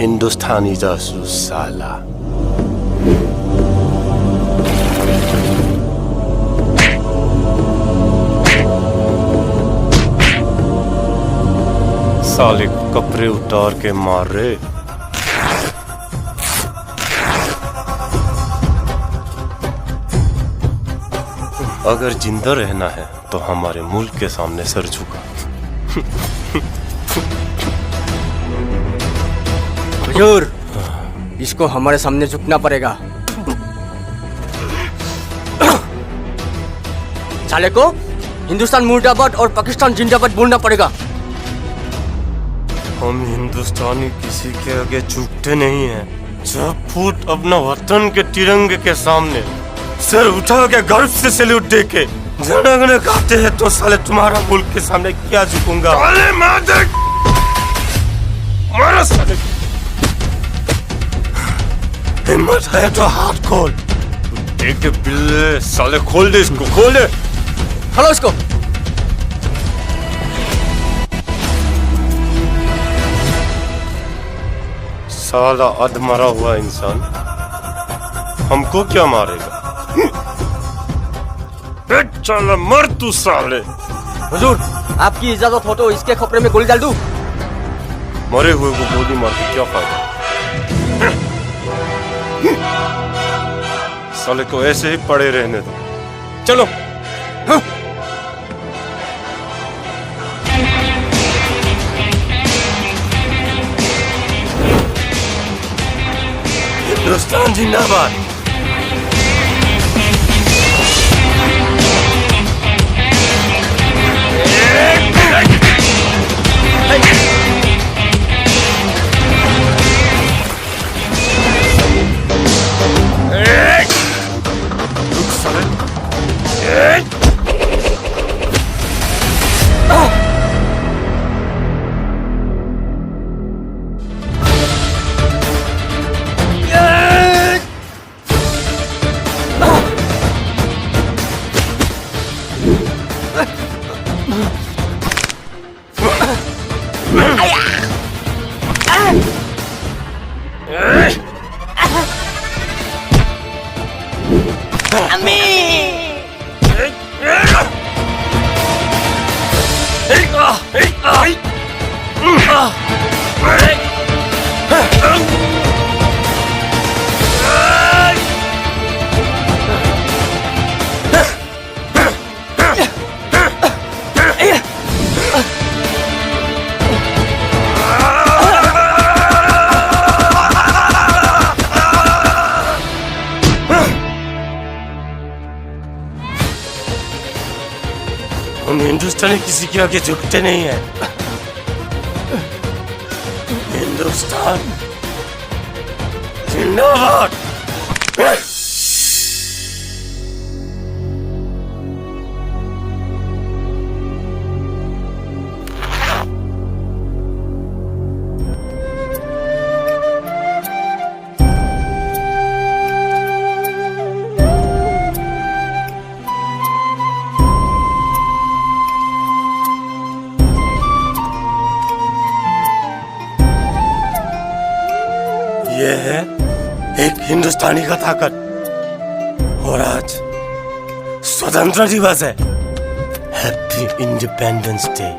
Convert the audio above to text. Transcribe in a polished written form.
हिंदुस्तानी जासूस साला। साले कपड़े उतार के मार रहे। अगर जिंदा रहना है तो हमारे मुल्क के सामने सर झुका। हुजूर, इसको हमारे सामने झुकना पड़ेगा। साले को हिंदुस्तान मुर्दाबाद और पाकिस्तान जिंदाबाद बोलना पड़ेगा। हम हिंदुस्तानी किसी के आगे झुकते नहीं हैं। जब फुट अपना वतन के तिरंगे के सामने सर उठा के गर्व से सैल्यूट दे के जनगण गाते हैं तो साले तुम्हारा मुल्क के सामने क्या झुकूंगा। साले मादर मारो साले। हिम्मत है तो हाथ खोल। देख बिल्ले साले खोल दे इसको, खोल दे। हेलो इसको। साला अध मरा हुआ इंसान हमको क्या मारेगा। चल मर तू साले। हुजूर, आपकी इजाजत हो तो इसके खोपड़े में गोली डाल दूं? मरे हुए को गोली मार के क्या फायदा। साले को ऐसे ही पड़े रहने दो। चलो। हिंदुस्तान जिंदाबाद। हम हिंदुस्तानी किसी के आगे झुकते नहीं हैं। हिंदुस्तान जिंदाबाद। ये है एक हिंदुस्तानी का ताकत। और आज स्वतंत्रता दिवस है। Happy independence day.